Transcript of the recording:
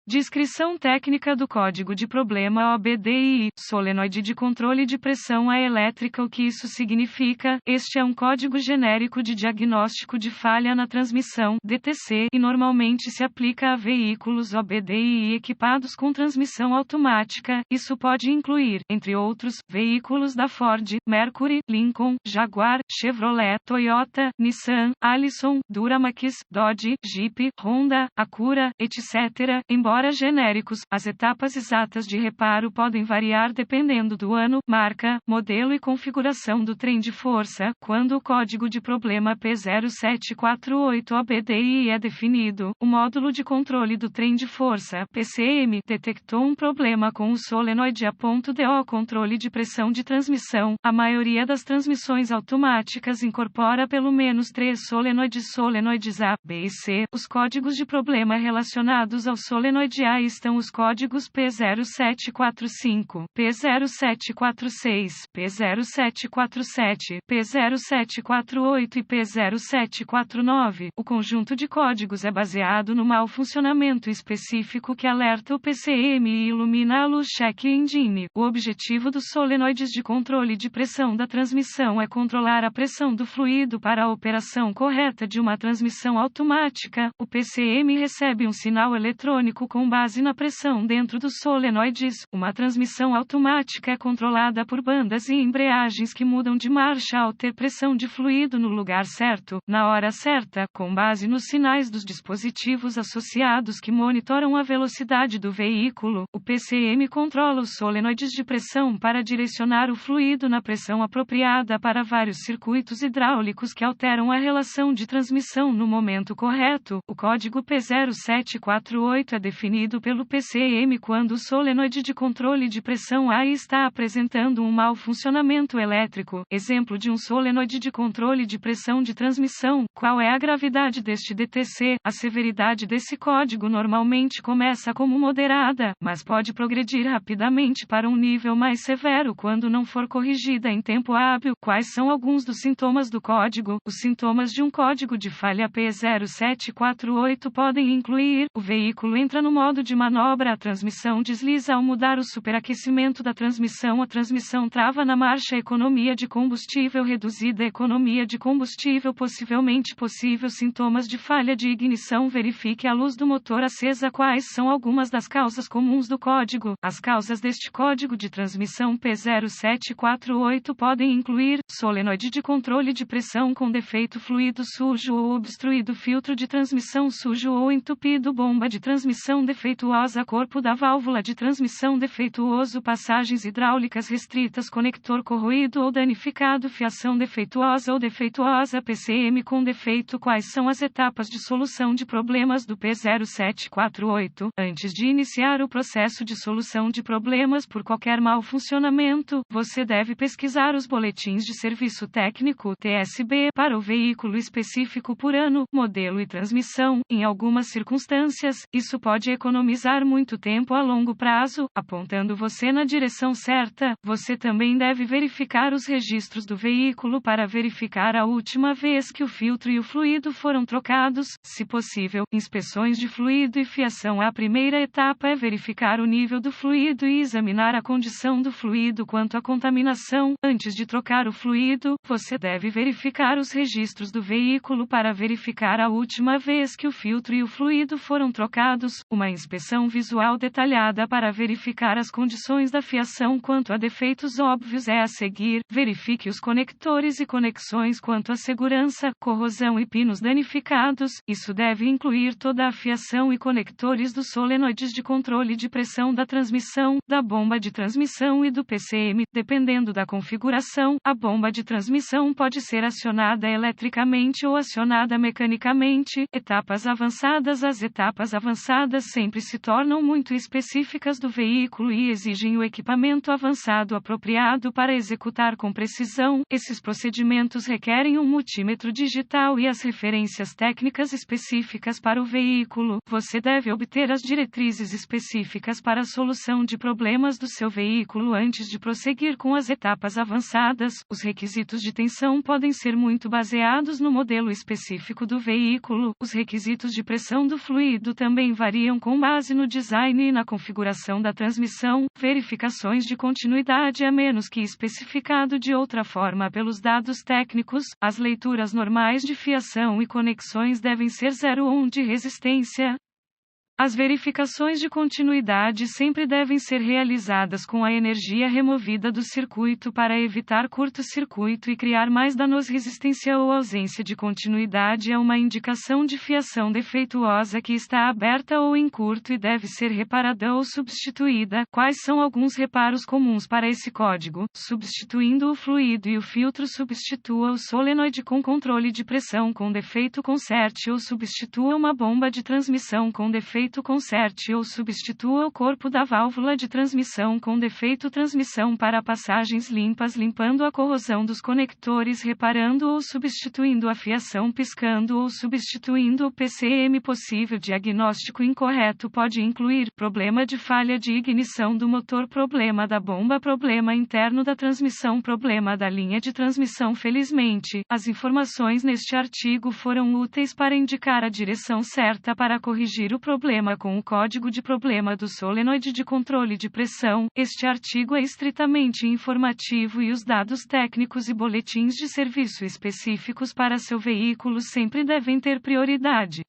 Descrição técnica do código de problema OBDII, solenoide de controle de pressão elétrica. O que isso significa? Este é um código genérico de diagnóstico de falha na transmissão, DTC, e normalmente se aplica a veículos OBDII equipados com transmissão automática. Isso pode incluir, entre outros, veículos da Ford, Mercury, Lincoln, Jaguar, Chevrolet, Toyota, Nissan, Allison, Duramax, Dodge, Jeep, Honda, Acura, etc. Embora genéricos, as etapas exatas de reparo podem variar dependendo do ano, marca, modelo e configuração do trem de força. Quando o código de problema P0748 OBDII é definido, o módulo de controle do trem de força, PCM, detectou um problema com o solenoide A.DO controle de pressão de transmissão. A maioria das transmissões automáticas incorpora pelo menos 3 solenoides A, B e C. Os códigos de problema relacionados ao solenoide A estão os códigos P0745, P0746, P0747, P0748 e P0749. O conjunto de códigos é baseado no mau funcionamento específico que alerta o PCM e ilumina a luz check engine. O objetivo dos solenoides de controle de pressão da transmissão é controlar a pressão do fluido para a operação correta de uma transmissão automática. O PCM recebe um sinal eletrônico com base na pressão dentro dos solenoides. Uma transmissão automática é controlada por bandas e embreagens que mudam de marcha ao ter pressão de fluido no lugar certo, na hora certa, com base nos sinais dos dispositivos associados que monitoram a velocidade do veículo. O PCM controla os solenoides de pressão para direcionar o fluido na pressão apropriada para vários circuitos hidráulicos que alteram a relação de transmissão no momento correto. O código P0748 é definido pelo PCM quando o solenoide de controle de pressão A está apresentando um mau funcionamento elétrico. Exemplo de um solenoide de controle de pressão de transmissão. Qual é a gravidade deste DTC? A severidade desse código normalmente começa como moderada, mas pode progredir rapidamente para um nível mais severo quando não for corrigida em tempo hábil. Quais são alguns dos sintomas do código? Os sintomas de um código de falha P0748 podem incluir: o veículo entra no modo de manobra, a transmissão desliza ao mudar o superaquecimento da transmissão, a transmissão trava na marcha, economia de combustível reduzida, economia de combustível possivelmente possível. Sintomas de falha de ignição: verifique a luz do motor acesa. Quais são algumas das causas comuns do código? As causas deste código de transmissão P0748 podem incluir: solenoide de controle de pressão com defeito, fluido sujo ou obstruído, filtro de transmissão sujo ou entupido, bomba de transmissão defeituosa, corpo da válvula de transmissão defeituoso, passagens hidráulicas restritas, conector corroído ou danificado, fiação defeituosa ou defeituosa, PCM com defeito. Quais são as etapas de solução de problemas do P0748? Antes de iniciar o processo de solução de problemas por qualquer mau funcionamento, você deve pesquisar os boletins de serviço técnico (TSB) para o veículo específico por ano, modelo e transmissão. Em algumas circunstâncias, isso pode economizar muito tempo a longo prazo, apontando você na direção certa. Você também deve verificar os registros do veículo para verificar a última vez que o filtro e o fluido foram trocados, se possível. Inspeções de fluido e fiação. A primeira etapa é verificar o nível do fluido e examinar a condição do fluido quanto à contaminação. Antes de trocar o fluido, você deve verificar os registros do veículo para verificar a última vez que o filtro e o fluido foram trocados. Uma inspeção visual detalhada para verificar as condições da fiação quanto a defeitos óbvios é a seguir. Verifique os conectores e conexões quanto à segurança, corrosão e pinos danificados. Isso deve incluir toda a fiação e conectores dos solenoides de controle de pressão da transmissão, da bomba de transmissão e do PCM. Dependendo da configuração, a bomba de transmissão pode ser acionada eletricamente ou acionada mecanicamente. Etapas avançadas. As etapas avançadas sempre se tornam muito específicas do veículo e exigem o equipamento avançado apropriado para executar com precisão. Esses procedimentos requerem um multímetro digital e as referências técnicas específicas para o veículo. Você deve obter as diretrizes específicas para a solução de problemas do seu veículo antes de prosseguir com as etapas avançadas. Os requisitos de tensão podem ser muito baseados no modelo específico do veículo. Os requisitos de pressão do fluido também variam com base no design e na configuração da transmissão, verificações de continuidade a menos que especificado de outra forma pelos dados técnicos, as leituras normais de fiação e conexões devem ser 0 ou 1 de resistência. As verificações de continuidade sempre devem ser realizadas com a energia removida do circuito para evitar curto-circuito e criar mais danos. Resistência ou ausência de continuidade é uma indicação de fiação defeituosa que está aberta ou em curto e deve ser reparada ou substituída. Quais são alguns reparos comuns para esse código? Substituindo o fluido e o filtro, substitua o solenoide com controle de pressão com defeito, conserte ou substitua uma bomba de transmissão com defeito, conserte ou substitua o corpo da válvula de transmissão com defeito, transmissão para passagens limpas, limpando a corrosão dos conectores, reparando ou substituindo a fiação, piscando ou substituindo o PCM. Possível diagnóstico incorreto pode incluir problema de falha de ignição do motor, problema da bomba, problema interno da transmissão, problema da linha de transmissão. Felizmente, as informações neste artigo foram úteis para indicar a direção certa para corrigir o problema com o código de problema do solenoide de controle de pressão. Este artigo é estritamente informativo e os dados técnicos e boletins de serviço específicos para seu veículo sempre devem ter prioridade.